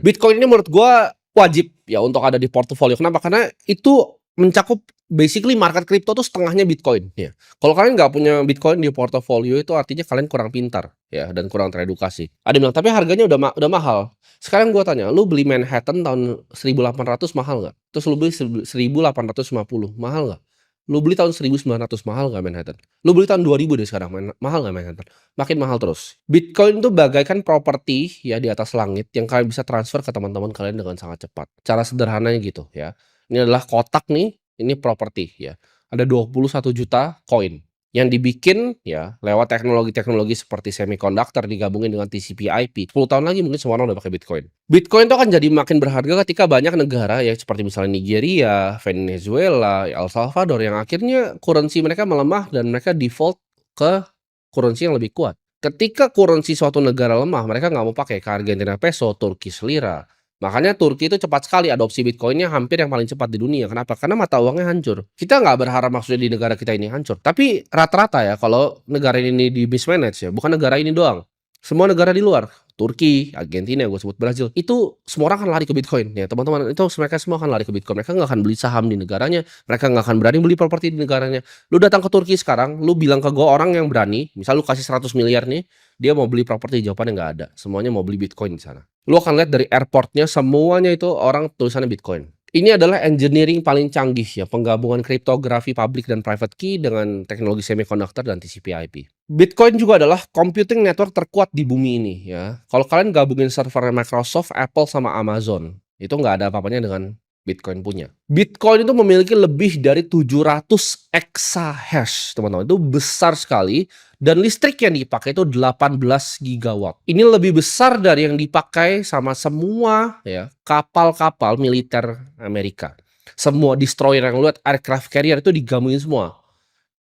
Bitcoin ini menurut gua wajib ya untuk ada di portofolio. Kenapa? Karena itu mencakup basically market kripto tuh setengahnya Bitcoin ya. Kalau kalian nggak punya Bitcoin di portofolio itu artinya kalian kurang pintar ya dan kurang teredukasi. Ada yang bilang, "Tapi harganya udah mahal." Sekarang gua tanya, lu beli Manhattan tahun 1800 mahal nggak? Terus lu beli 1850 mahal nggak? Lu beli tahun 1900 mahal nggak Manhattan? Lu beli tahun 2000 deh sekarang, mahal nggak Manhattan? Makin mahal terus. Bitcoin tuh bagaikan properti ya di atas langit yang kalian bisa transfer ke teman-teman kalian dengan sangat cepat. Cara sederhananya gitu ya. Ini adalah kotak nih, ini properti ya. Ada 21 juta koin yang dibikin ya lewat teknologi-teknologi seperti semiconductor digabungin dengan TCP/IP. 10 tahun lagi mungkin semua orang udah pakai Bitcoin. Bitcoin itu akan jadi makin berharga ketika banyak negara ya seperti misalnya Nigeria, Venezuela, El Salvador yang akhirnya currency mereka melemah dan mereka default ke currency yang lebih kuat. Ketika currency suatu negara lemah, mereka nggak mau pakai ke Argentina peso, Turkish lira. Makanya Turki itu cepat sekali adopsi Bitcoin-nya hampir yang paling cepat di dunia. Kenapa? Karena mata uangnya hancur. Kita nggak berharap maksudnya di negara kita ini hancur. Tapi rata-rata ya kalau negara ini di mismanage ya, bukan negara ini doang. Semua negara di luar, Turki, Argentina, gue sebut Brazil, itu semua orang akan lari ke Bitcoin ya teman-teman. Itu mereka semua akan lari ke Bitcoin. Mereka nggak akan beli saham di negaranya, mereka nggak akan berani beli properti di negaranya. Lu datang ke Turki sekarang, lu bilang ke gue orang yang berani, misal lu kasih 100 miliar nih, dia mau beli properti, jawabannya nggak ada. Semuanya mau beli Bitcoin di sana. Lu akan lihat dari airportnya semuanya itu orang tulisannya Bitcoin. Ini adalah engineering paling canggih ya, penggabungan kriptografi public dan private key dengan teknologi semiconductor dan TCP/IP. Bitcoin juga adalah computing network terkuat di bumi ini ya. Kalau kalian gabungin server Microsoft, Apple sama Amazon, itu nggak ada apa-apanya dengan Bitcoin punya. Bitcoin itu memiliki lebih dari 700 exahash, teman-teman. Itu besar sekali dan listrik yang dipakai itu 18 gigawatt. Ini lebih besar dari yang dipakai sama semua ya kapal-kapal militer Amerika. Semua destroyer yang lu lihat, aircraft carrier itu digabungin semua.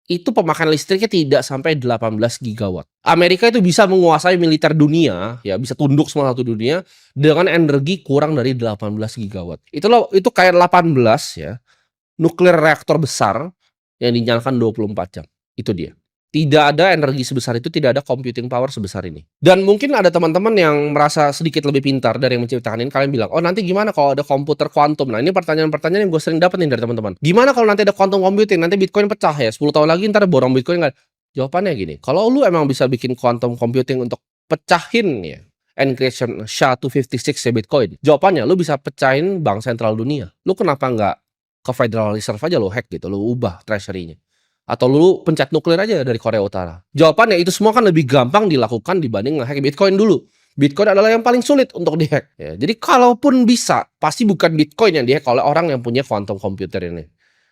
Itu pemakaian listriknya tidak sampai 18 gigawatt. Amerika itu bisa menguasai militer dunia, ya bisa tunduk semua satu dunia dengan energi kurang dari 18 gigawatt. Itu kayak 18 ya, nuklir reaktor besar yang dinyalakan 24 jam. Itu dia. Tidak ada energi sebesar itu, tidak ada computing power sebesar ini. Dan mungkin ada teman-teman yang merasa sedikit lebih pintar dari yang menciptakan ini, kalian bilang, "Oh, nanti gimana kalau ada komputer kuantum?" Nah, ini pertanyaan-pertanyaan yang gue sering dapat nih dari teman-teman. Gimana kalau nanti ada quantum computing? Nanti Bitcoin pecah ya, 10 tahun lagi ntar borong Bitcoin nggak? Jawabannya gini, kalau lu emang bisa bikin quantum computing untuk pecahin ya encryption SHA-256 ya Bitcoin, jawabannya lu bisa pecahin bank sentral dunia. Lu kenapa nggak ke Federal Reserve aja lu hack gitu, lu ubah treasury-nya? Atau lu pencet nuklir aja dari Korea Utara? Jawabannya itu semua kan lebih gampang dilakukan dibanding ngehack Bitcoin dulu. Bitcoin adalah yang paling sulit untuk dihack. Ya, jadi kalaupun bisa, pasti bukan Bitcoin yang dihack oleh orang yang punya quantum computer ini.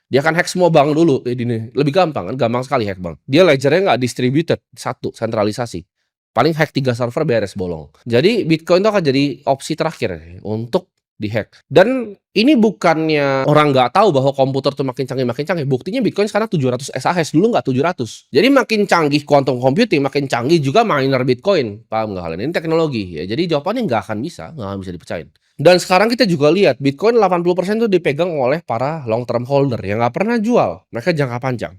Dia akan hack semua bank dulu. Ini lebih gampang kan, gampang sekali hack bank. Dia ledgernya nggak distributed, satu, sentralisasi. Paling hack 3 server beres bolong. Jadi Bitcoin itu akan jadi opsi terakhir untuk dihack. Dan ini bukannya orang nggak tahu bahwa komputer tuh makin canggih makin canggih. Buktinya Bitcoin sekarang 700 exahash, dulu nggak 700. Jadi makin canggih quantum computing, makin canggih juga miner Bitcoin. Paham nggak kalian? Ini teknologi ya. Jadi jawabannya nggak akan bisa dipecahin. Dan sekarang kita juga lihat Bitcoin 80% tuh dipegang oleh para long term holder yang nggak pernah jual. Mereka jangka panjang.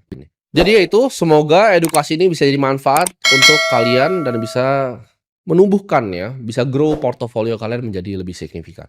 Jadi ya itu, semoga edukasi ini bisa jadi manfaat untuk kalian dan bisa menumbuhkan ya, bisa grow portofolio kalian menjadi lebih signifikan.